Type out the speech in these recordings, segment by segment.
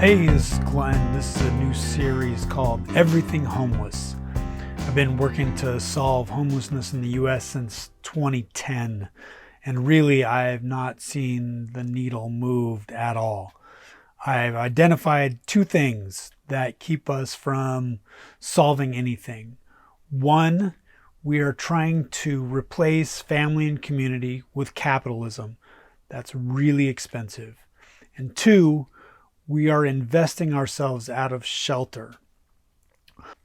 Hey, this is Glenn. This is a new series called Everything Homeless. I've been working to solve homelessness in the US since 2010, and really I have not seen the needle moved at all. I've identified two things that keep us from solving anything. One, we are trying to replace family and community with capitalism. That's really expensive. And two, we are investing ourselves out of shelter.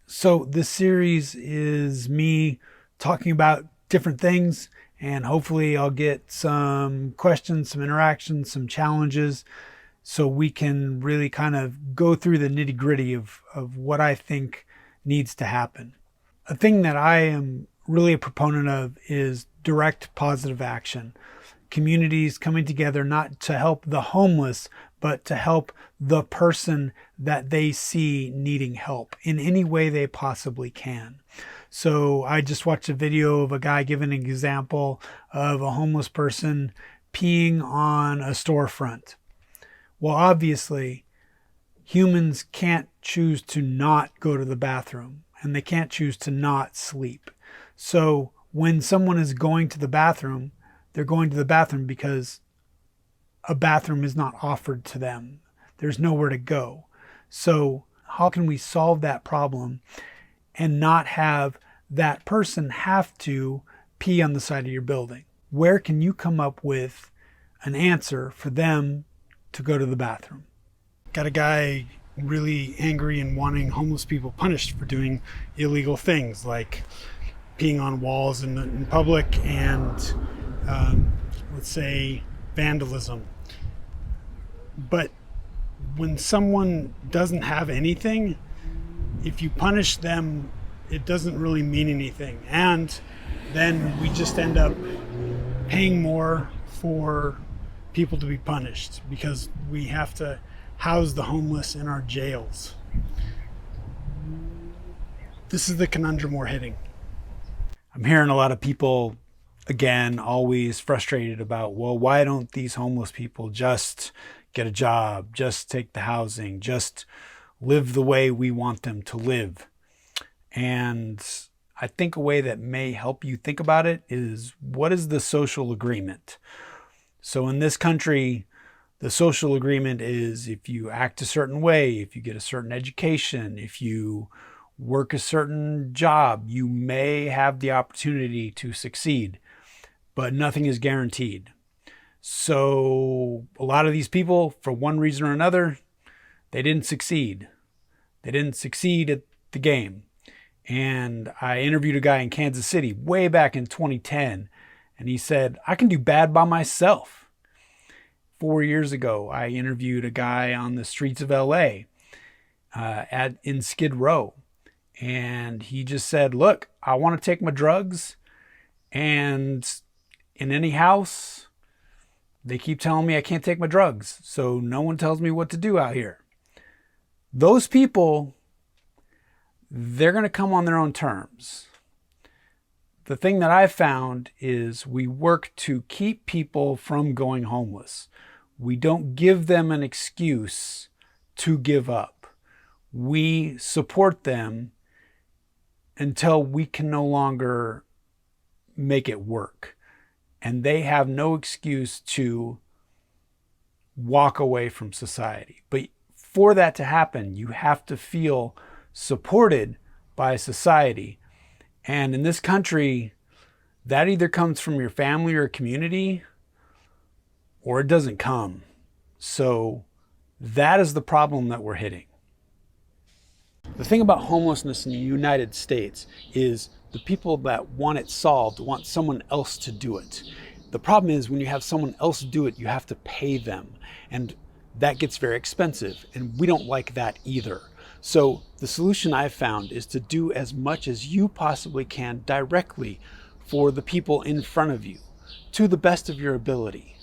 So this series is me talking about different things, and hopefully I'll get some questions, some interactions, some challenges, so we can really kind of go through the nitty-gritty of what I think needs to happen. A thing that I am really a proponent of is direct positive action. Communities coming together not to help the homeless, but to help the person that they see needing help in any way they possibly can. So I just watched a video of a guy giving an example of a homeless person peeing on a storefront. Well, obviously, humans can't choose to not go to the bathroom, and they can't choose to not sleep. So when someone is going to the bathroom, they're going to the bathroom because a bathroom is not offered to them. There's nowhere to go. So how can we solve that problem and not have that person have to pee on the side of your building? Where can you come up with an answer for them to go to the bathroom? Got a guy really angry and wanting homeless people punished for doing illegal things like peeing on walls in public and let's say vandalism. But when someone doesn't have anything, if you punish them, it doesn't really mean anything. And then we just end up paying more for people to be punished because we have to house the homeless in our jails. This is the conundrum we're hitting. I'm hearing a lot of people, again, always frustrated about, well, why don't these homeless people just get a job, just take the housing, just live the way we want them to live? And I think a way that may help you think about it is, what is the social agreement? So in this country, the social agreement is if you act a certain way, if you get a certain education, if you work a certain job, you may have the opportunity to succeed, but nothing is guaranteed. So a lot of these people, for one reason or another, they didn't succeed. They didn't succeed at the game. And I interviewed a guy in Kansas City way back in 2010, and he said, I can do bad by myself. 4 years ago, I interviewed a guy on the streets of LA in Skid Row. And he just said, look, I want to take my drugs, and in any house, they keep telling me I can't take my drugs. So no one tells me what to do out here. Those people, they're going to come on their own terms. The thing that I've found is we work to keep people from going homeless. We don't give them an excuse to give up. We support them until we can no longer make it work. And they have no excuse to walk away from society. But for that to happen, you have to feel supported by society. And in this country, that either comes from your family or community, or it doesn't come. So that is the problem that we're hitting. The thing about homelessness in the United States is the people that want it solved want someone else to do it. The problem is when you have someone else do it, you have to pay them. And that gets very expensive. And we don't like that either. So the solution I've found is to do as much as you possibly can directly for the people in front of you, to the best of your ability.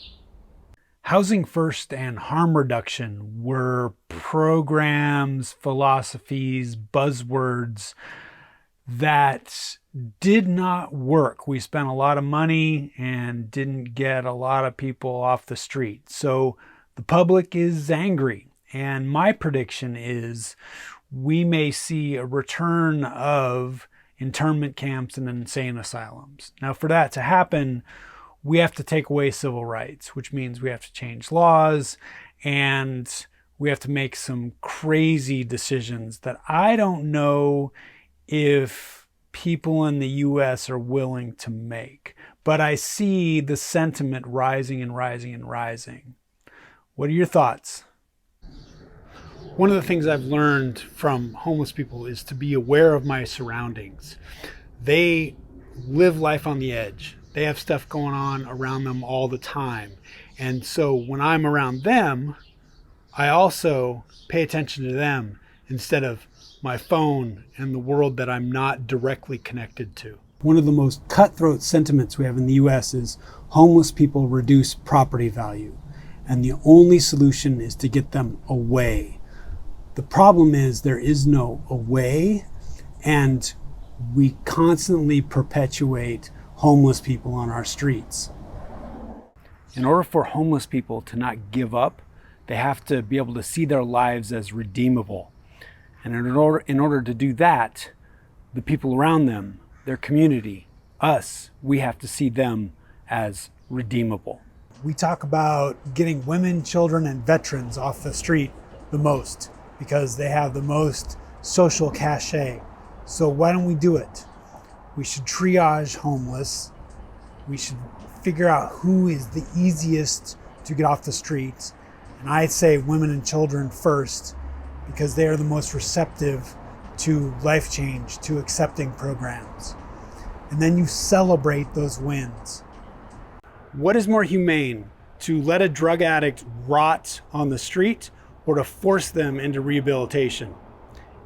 Housing First and harm reduction were programs, philosophies, buzzwords that did not work. We spent a lot of money and didn't get a lot of people off the street. So the public is angry And my prediction is we may see a return of internment camps and insane asylums. Now, for that to happen, we have to take away civil rights, which means we have to change laws and we have to make some crazy decisions that I don't know if people in the US are willing to make. But I see the sentiment rising and rising and rising. What are your thoughts? One of the things I've learned from homeless people is to be aware of my surroundings. They live life on the edge. They have stuff going on around them all the time. And so when I'm around them, I also pay attention to them instead of my phone and the world that I'm not directly connected to. One of the most cutthroat sentiments we have in the US is homeless people reduce property value. And the only solution is to get them away. The problem is there is no away, and we constantly perpetuate homeless people on our streets. In order for homeless people to not give up, they have to be able to see their lives as redeemable. And in order to do that, the people around them, their community, us, we have to see them as redeemable. We talk about getting women, children, and veterans off the street the most because they have the most social cachet. So why don't we do it? We should triage homeless. We should figure out who is the easiest to get off the streets. And I'd say women and children first because they are the most receptive to life change, to accepting programs. And then you celebrate those wins. What is more humane, to let a drug addict rot on the street or to force them into rehabilitation?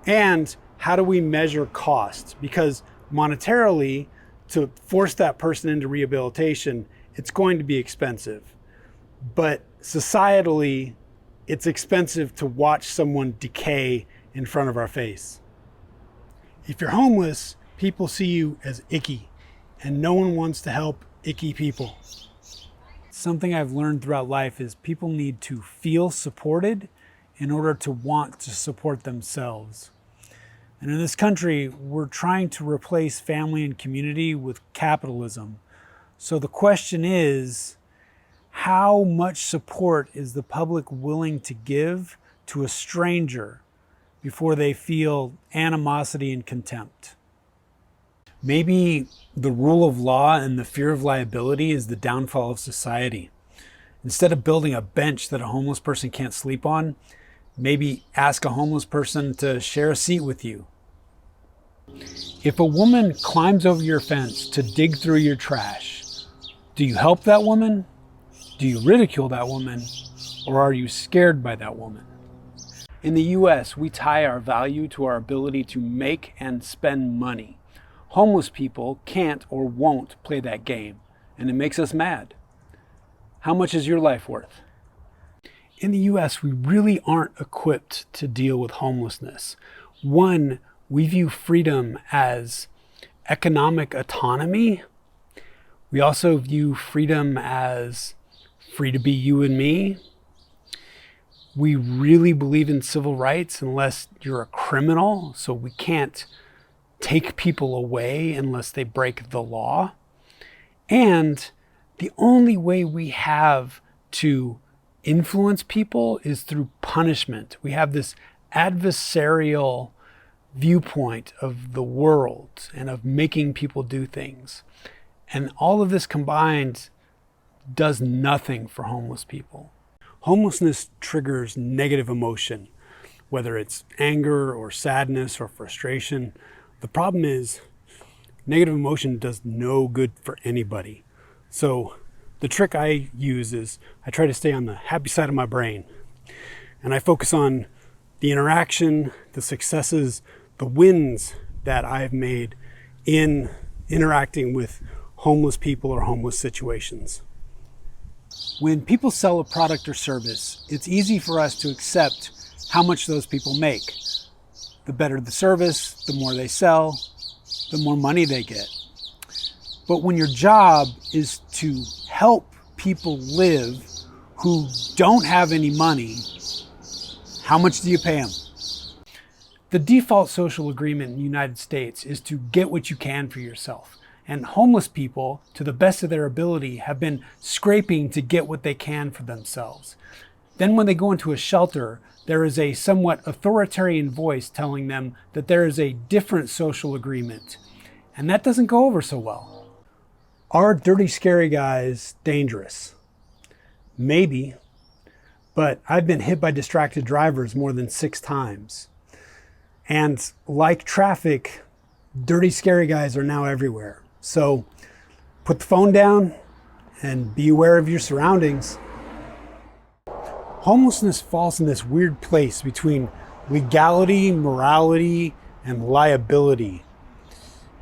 And how do we measure cost? Because monetarily, to force that person into rehabilitation, it's going to be expensive. But societally, it's expensive to watch someone decay in front of our face. If you're homeless, people see you as icky, and no one wants to help icky people. Something I've learned throughout life is people need to feel supported in order to want to support themselves. And in this country, we're trying to replace family and community with capitalism. So the question is, how much support is the public willing to give to a stranger before they feel animosity and contempt? Maybe the rule of law and the fear of liability is the downfall of society. Instead of building a bench that a homeless person can't sleep on, maybe ask a homeless person to share a seat with you. If a woman climbs over your fence to dig through your trash, do you help that woman? Do you ridicule that woman? Or are you scared by that woman? In the US, we tie our value to our ability to make and spend money. Homeless people can't or won't play that game, and it makes us mad. How much is your life worth? In the US, we really aren't equipped to deal with homelessness. One, we view freedom as economic autonomy. We also view freedom as free to be you and me. We really believe in civil rights unless you're a criminal, so we can't take people away unless they break the law. And the only way we have to influence people is through punishment. We have this adversarial viewpoint of the world and of making people do things. And all of this combined does nothing for homeless people. Homelessness triggers negative emotion, whether it's anger or sadness or frustration. The problem is negative emotion does no good for anybody. So the trick I use is I try to stay on the happy side of my brain. And I focus on the interaction, the successes, the wins that I've made in interacting with homeless people or homeless situations. When people sell a product or service, it's easy for us to accept how much those people make. The better the service, the more they sell, the more money they get. But when your job is to help people live who don't have any money, How much do you pay them? The default social agreement in the United States is to get what you can for yourself. And homeless people, to the best of their ability, have been scraping to get what they can for themselves. Then when they go into a shelter, there is a somewhat authoritarian voice telling them that there is a different social agreement. And that doesn't go over so well. Are dirty, scary guys dangerous? Maybe. But I've been hit by distracted drivers more than 6 times. And like traffic, dirty, scary guys are now everywhere. So put the phone down and be aware of your surroundings. Homelessness falls in this weird place between legality, morality, and liability.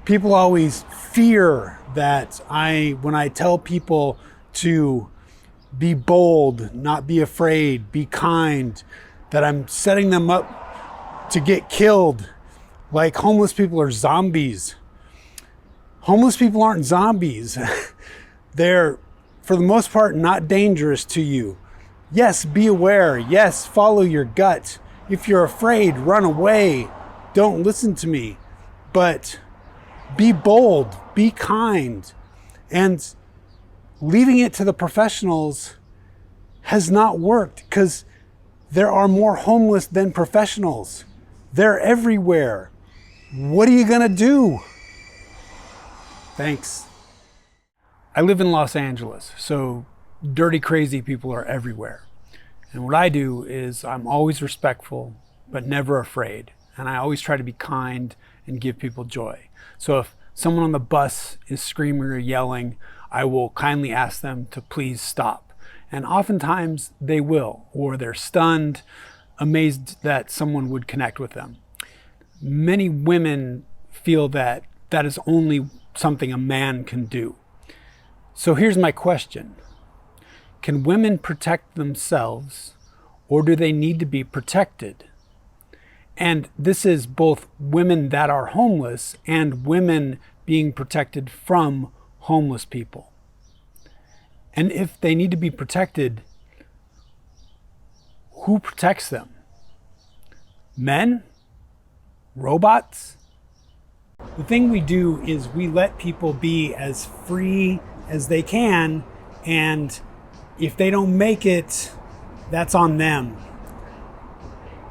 People always fear that when I tell people to be bold, not be afraid, be kind, that I'm setting them up to get killed, like homeless people are zombies. Homeless people aren't zombies. They're, for the most part, not dangerous to you. Yes, be aware. Yes, follow your gut. If you're afraid, run away. Don't listen to me. But be bold, be kind. And leaving it to the professionals has not worked because there are more homeless than professionals. They're everywhere. What are you gonna do? Thanks. I live in Los Angeles, so dirty, crazy people are everywhere. And what I do is I'm always respectful, but never afraid. And I always try to be kind and give people joy. So if someone on the bus is screaming or yelling, I will kindly ask them to please stop. And oftentimes they will, or they're stunned, amazed that someone would connect with them. Many women feel that that is only something a man can do. So here's my question. Can women protect themselves, or do they need to be protected? And this is both women that are homeless and women being protected from homeless people. And if they need to be protected, who protects them? Men? Robots? The thing we do is we let people be as free as they can, and if they don't make it, that's on them.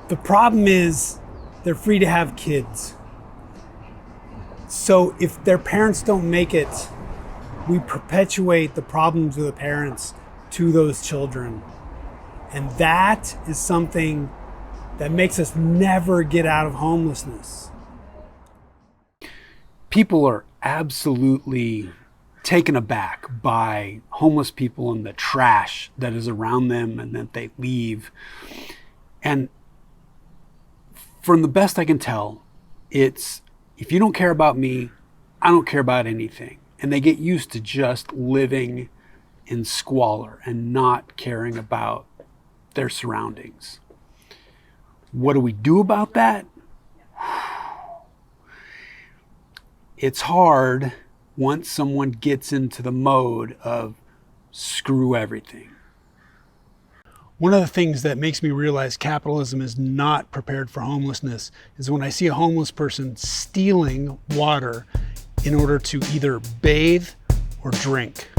The problem is they're free to have kids. So if their parents don't make it, we perpetuate the problems of the parents to those children. And that is something that makes us never get out of homelessness. People are absolutely taken aback by homeless people and the trash that is around them and that they leave. And from the best I can tell, it's, if you don't care about me, I don't care about anything. And they get used to just living in squalor and not caring about their surroundings. What do we do about that? It's hard once someone gets into the mode of screw everything. One of the things that makes me realize capitalism is not prepared for homelessness is when I see a homeless person stealing water in order to either bathe or drink.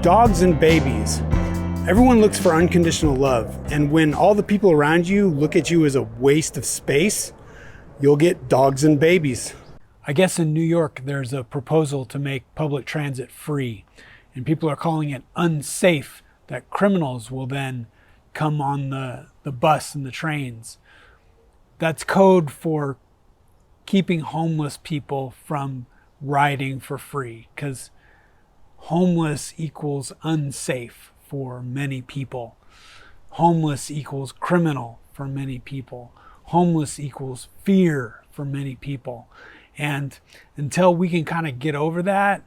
Dogs and babies. Everyone looks for unconditional love, and when all the people around you look at you as a waste of space, you'll get dogs and babies. I guess in New York there's a proposal to make public transit free, and people are calling it unsafe, that criminals will then come on the bus and the trains. That's code for keeping homeless people from riding for free, because homeless equals unsafe for many people. Homeless equals criminal for many people. Homeless equals fear for many people. And until we can kind of get over that,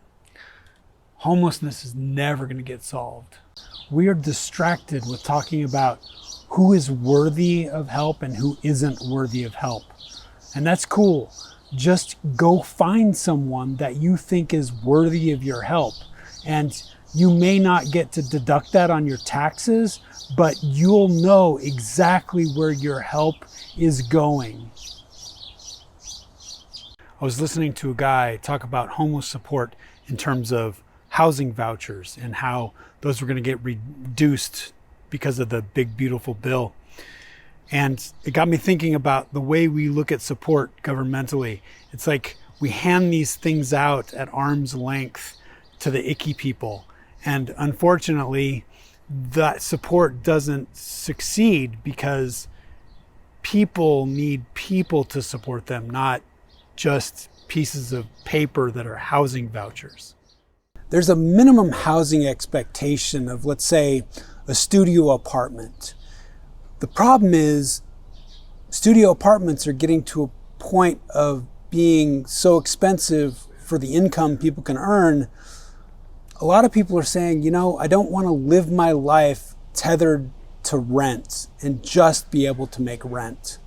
homelessness is never going to get solved. We are distracted with talking about who is worthy of help and who isn't worthy of help. And that's cool. Just go find someone that you think is worthy of your help. And you may not get to deduct that on your taxes, but you'll know exactly where your help is going. I was listening to a guy talk about homeless support in terms of housing vouchers and how those were going to get reduced because of the big, beautiful bill. And it got me thinking about the way we look at support governmentally. It's like we hand these things out at arm's length to the icky people. And unfortunately, that support doesn't succeed because people need people to support them, not just pieces of paper that are housing vouchers. There's a minimum housing expectation of, let's say, a studio apartment. The problem is studio apartments are getting to a point of being so expensive for the income people can earn. A lot of people are saying, I don't want to live my life tethered to rent and just be able to make rent.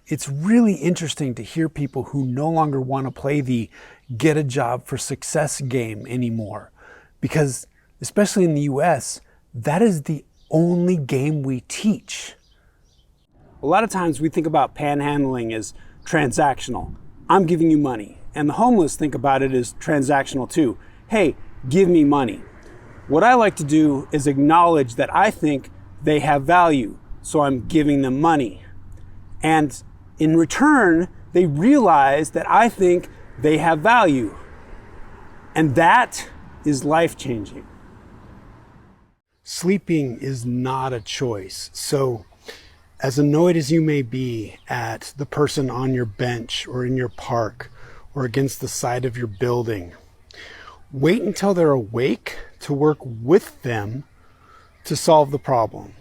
It's really interesting to hear people who no longer want to play the get a job for success game anymore, because especially in the US, that is the only game we teach. A lot of times we think about panhandling as transactional. I'm giving you money. And the homeless think about it as transactional too. Hey, give me money. What I like to do is acknowledge that I think they have value, so I'm giving them money. And in return, they realize that I think they have value. And that is life-changing. Sleeping is not a choice. So as annoyed as you may be at the person on your bench or in your park or against the side of your building, wait until they're awake to work with them to solve the problem.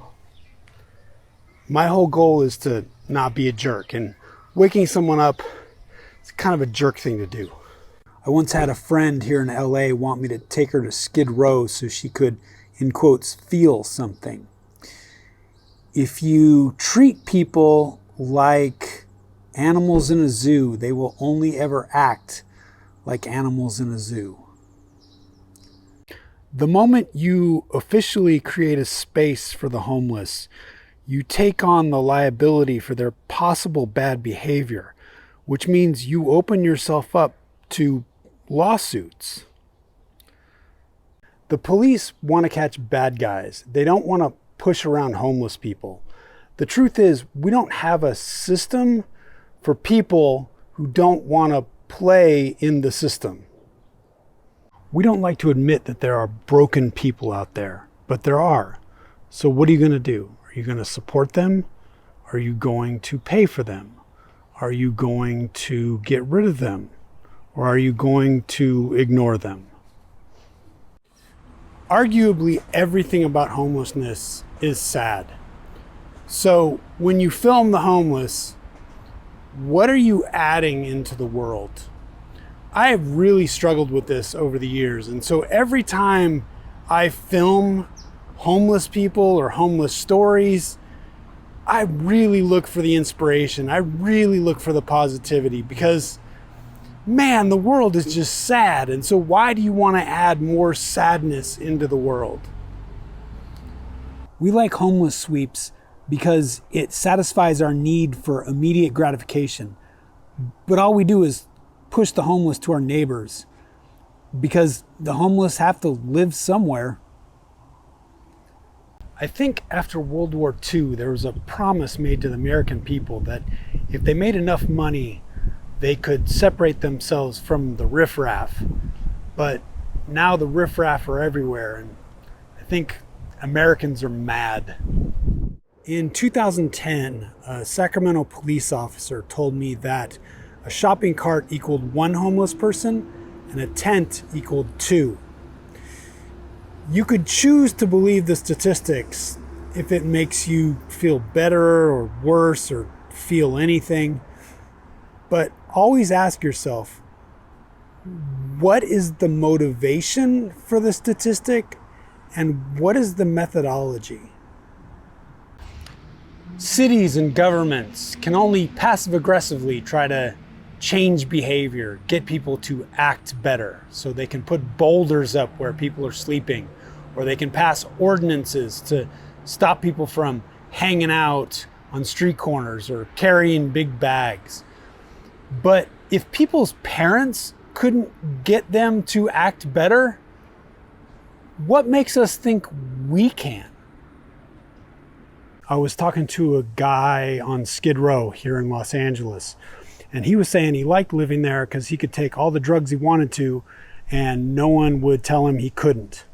My whole goal is to not be a jerk, and waking someone up is kind of a jerk thing to do. I once had a friend here in LA want me to take her to Skid Row so she could, in quotes, feel something. If you treat people like animals in a zoo, they will only ever act like animals in a zoo. The moment you officially create a space for the homeless, you take on the liability for their possible bad behavior, which means you open yourself up to lawsuits. The police want to catch bad guys. They don't want to push around homeless people. The truth is, we don't have a system for people who don't want to play in the system. We don't like to admit that there are broken people out there, but there are. So what are you going to do? Are you going to support them? Are you going to pay for them? Are you going to get rid of them? Or are you going to ignore them? Arguably, everything about homelessness is sad. So when you film the homeless, what are you adding into the world? I have really struggled with this over the years. And so every time I film homeless people or homeless stories, I really look for the inspiration. I really look for the positivity because, man, the world is just sad. And so why do you want to add more sadness into the world? We like homeless sweeps because it satisfies our need for immediate gratification. But all we do is push the homeless to our neighbors because the homeless have to live somewhere. I think after World War II, there was a promise made to the American people that if they made enough money, they could separate themselves from the riffraff. But now the riffraff are everywhere, and I think Americans are mad. In 2010, a Sacramento police officer told me that a shopping cart equaled one homeless person and a tent equaled two. You could choose to believe the statistics if it makes you feel better or worse or feel anything. But always ask yourself, what is the motivation for the statistic and what is the methodology? Cities and governments can only passive-aggressively try to change behavior, get people to act better. So they can put boulders up where people are sleeping, or they can pass ordinances to stop people from hanging out on street corners or carrying big bags. But if people's parents couldn't get them to act better, what makes us think we can? I was talking to a guy on Skid Row here in Los Angeles, and he was saying he liked living there because he could take all the drugs he wanted to and no one would tell him he couldn't.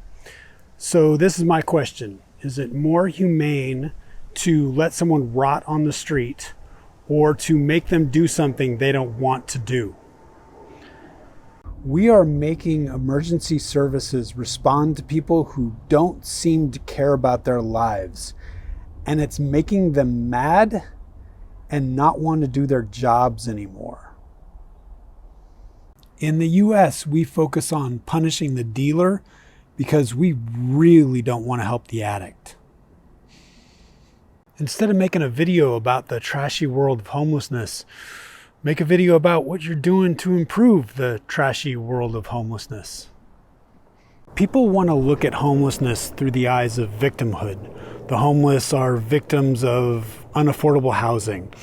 So this is my question. Is it more humane to let someone rot on the street or to make them do something they don't want to do? We are making emergency services respond to people who don't seem to care about their lives. And it's making them mad and not want to do their jobs anymore. In the US, we focus on punishing the dealer because we really don't want to help the addict. Instead of making a video about the trashy world of homelessness, make a video about what you're doing to improve the trashy world of homelessness. People want to look at homelessness through the eyes of victimhood. The homeless are victims of unaffordable housing.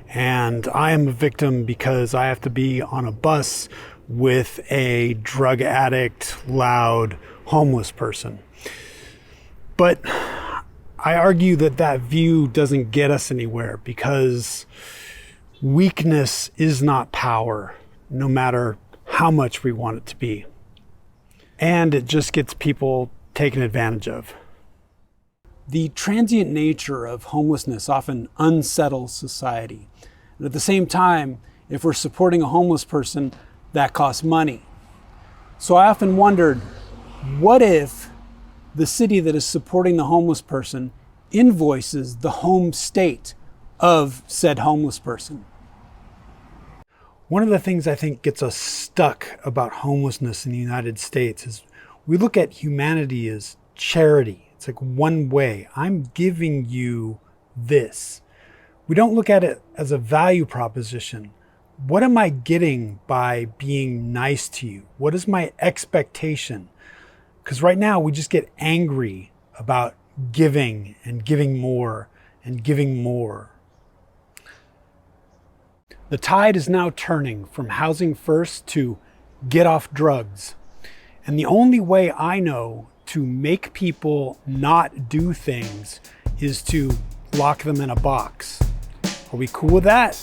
And I am a victim because I have to be on a bus with a drug addict, loud, homeless person. But I argue that that view doesn't get us anywhere because weakness is not power, no matter how much we want it to be. And it just gets people taken advantage of. The transient nature of homelessness often unsettles society. And at the same time, if we're supporting a homeless person, that costs money. So I often wondered, what if the city that is supporting the homeless person invoices the home state of said homeless person? One of the things I think gets us stuck about homelessness in the United States is we look at humanity as charity. It's like one way. I'm giving you this. We don't look at it as a value proposition. What am I getting by being nice to you? What is my expectation? Because right now we just get angry about giving and giving more and giving more. The tide is now turning from housing first to get off drugs. And the only way I know to make people not do things is to lock them in a box. Are we cool with that?